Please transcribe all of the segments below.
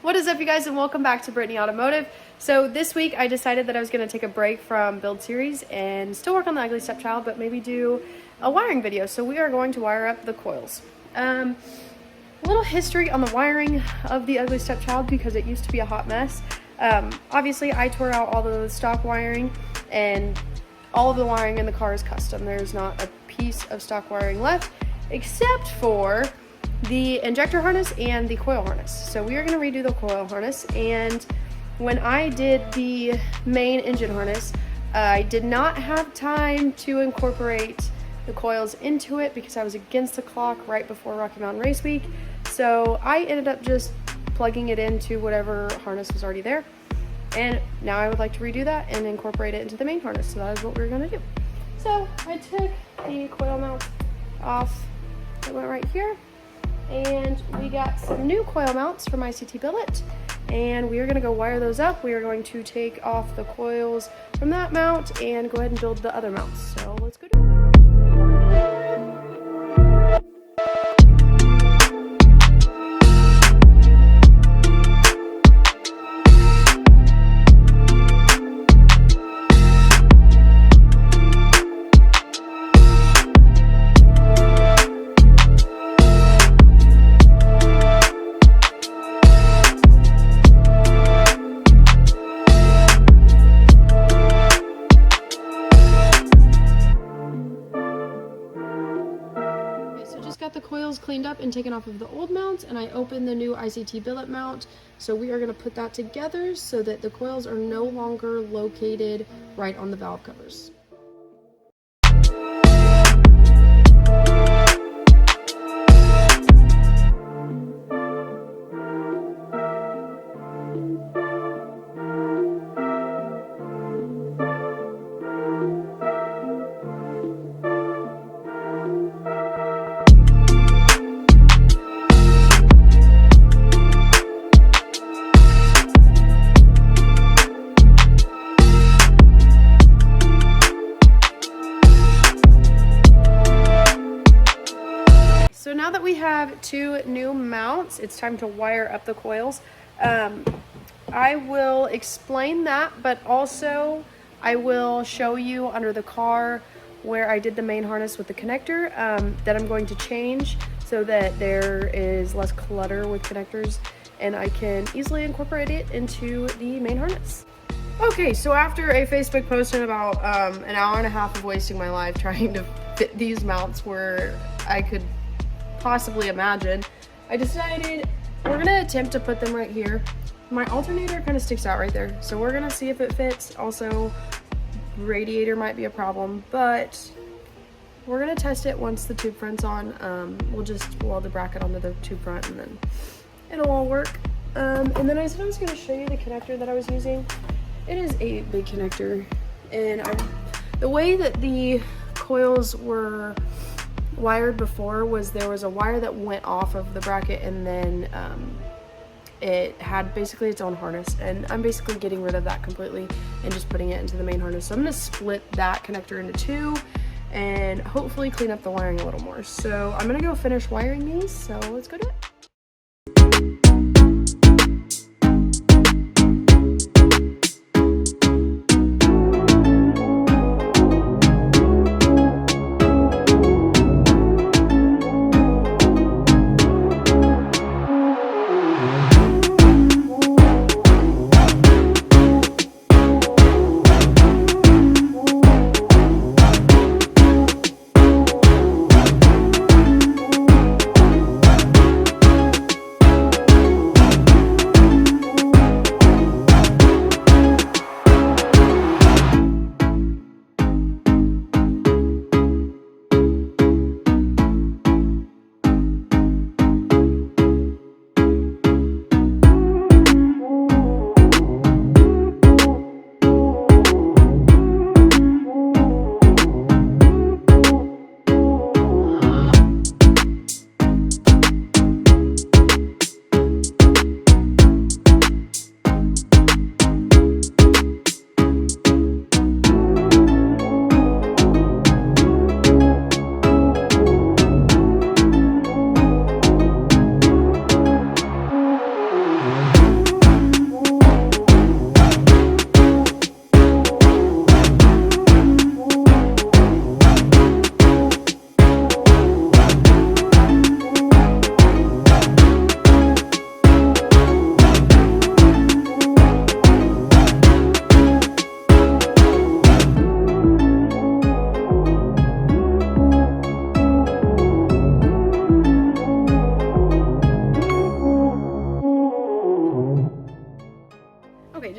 What is up, you guys, and welcome back to Brittany Automotive. So this week I decided that I was going to take a break from build series and still work on the ugly stepchild, but maybe do a wiring video. So we are going to wire up the coils. A little history on the wiring of the ugly stepchild because it used to be a hot mess. Obviously I tore out all the stock wiring, and all of the wiring in the car is custom. There's not a piece of stock wiring left except for the injector harness and the coil harness. So we are going to redo the coil harness, and when I did the main engine harness, I did not have time to incorporate the coils into it because I was against the clock right before Rocky Mountain Race Week. So I ended up just plugging it into whatever harness was already there, and now I would like to redo that and incorporate it into the main harness. So that is what we're going to do. So I took the coil mount off. It went right here. And we got some new coil mounts from ICT Billet, and we are going to go wire those up. We are going to take off the coils from that mount and go ahead and build the other mounts. So let's go do it. Got the coils cleaned up and taken off of the old mounts, and I opened the new ICT billet mount. So we are going to put that together so that the coils are no longer located right on the valve covers. So now that we have two new mounts, it's time to wire up the coils. I will explain that, but also I will show you under the car where I did the main harness with the connector that I'm going to change so that there is less clutter with connectors and I can easily incorporate it into the main harness. Okay, so after a Facebook post and about an hour and a half of wasting my life trying to fit these mounts where I could possibly imagine, I decided we're gonna attempt to put them right here. My alternator kind of sticks out right there, so we're gonna see if it fits. Also, radiator might be a problem, but we're gonna test it once the tube front's on. We'll just weld the bracket onto the tube front and then it'll all work. And then I said I was gonna show you the connector that I was using. It is a big connector, and the way that the coils were wired before was there was a wire that went off of the bracket, and then it had basically its own harness, and I'm basically getting rid of that completely and just putting it into the main harness. So I'm going to split that connector into two and hopefully clean up the wiring a little more. So I'm going to go finish wiring these, so let's go do it.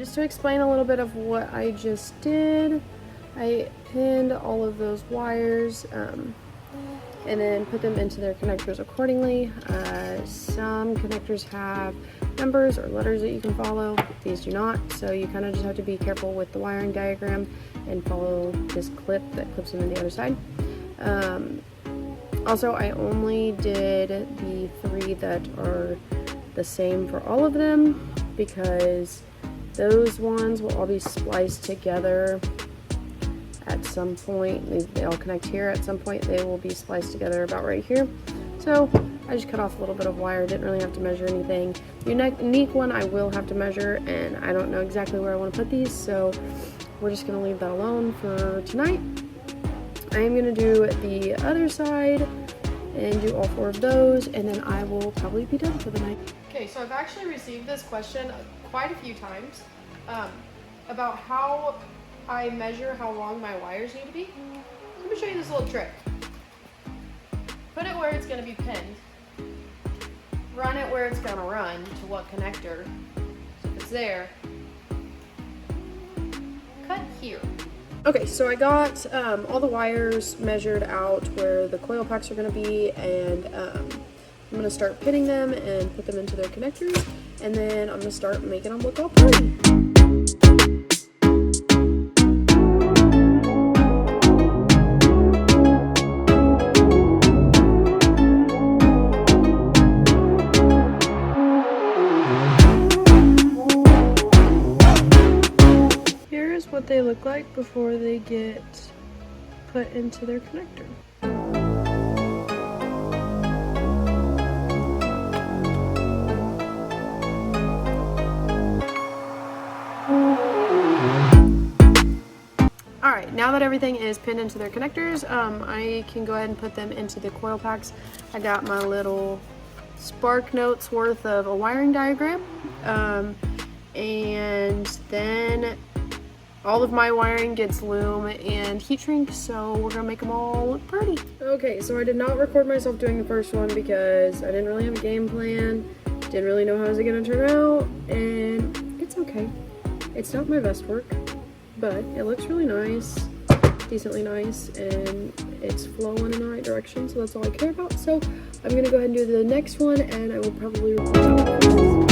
just to explain a little bit of what I just did, I pinned all of those wires and then put them into their connectors accordingly. Some connectors have numbers or letters that you can follow. These do not, so you kind of just have to be careful with the wiring diagram and follow this clip that clips them in the other side. Also, I only did the 3 that are the same for all of them because those ones will all be spliced together at some point. They all connect here. At some point they will be spliced together about right here. So I just cut off a little bit of wire, didn't really have to measure anything. The unique one I will have to measure, and I don't know exactly where I want to put these, so we're just going to leave that alone for tonight. I am going to do the other side and do all 4 of those, and then I will probably be done for the night. Okay, so I've actually received this question quite a few times about how I measure how long my wires need to be. Let me show you this little trick. Put it where it's going to be pinned. Run it where it's going to run, to what connector. So if it's there, cut here. Okay, so I got all the wires measured out where the coil packs are going to be, and I'm going to start pinning them and put them into their connectors, and then I'm going to start making them look all pretty. What they look like before they get put into their connector. Alright, now that everything is pinned into their connectors, I can go ahead and put them into the coil packs. I got my little Spark Notes worth of a wiring diagram, and then all of my wiring gets loom and heat shrink, so we're gonna make them all look pretty. Okay, so I did not record myself doing the first one because I didn't really have a game plan, didn't really know how it was gonna turn out, and it's okay. It's not my best work, but it looks really nice, decently nice, and it's flowing in the right direction, so that's all I care about. So I'm gonna go ahead and do the next one, and I will probably record that one.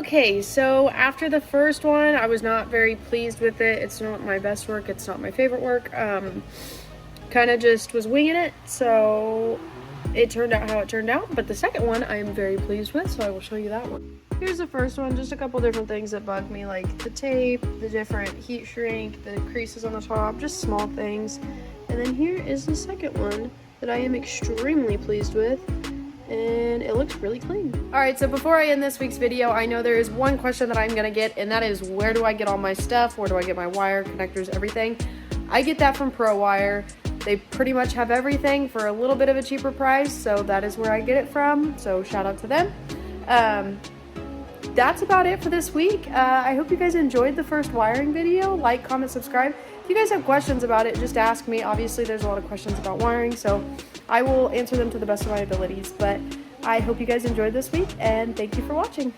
Okay, so after the first one, I was not very pleased with it. It's not my best work. It's not my favorite work. Kind of just was winging it, so it turned out how it turned out. But the second one, I am very pleased with, so I will show you that one. Here's the first one, just a couple different things that bug me, like the tape, the different heat shrink, the creases on the top, just small things. And then here is the second one that I am extremely pleased with, and it looks really clean. All right, so before I end this week's video, I know there is one question that I'm gonna get, and that is, where do I get all my stuff? Where do I get my wire, connectors, everything? I get that from ProWire. They pretty much have everything for a little bit of a cheaper price, so that is where I get it from, so shout out to them. That's about it for this week. I hope you guys enjoyed the first wiring video. Like, comment, subscribe. If you guys have questions about it, just ask me. Obviously, there's a lot of questions about wiring, so I will answer them to the best of my abilities. But I hope you guys enjoyed this week, and thank you for watching.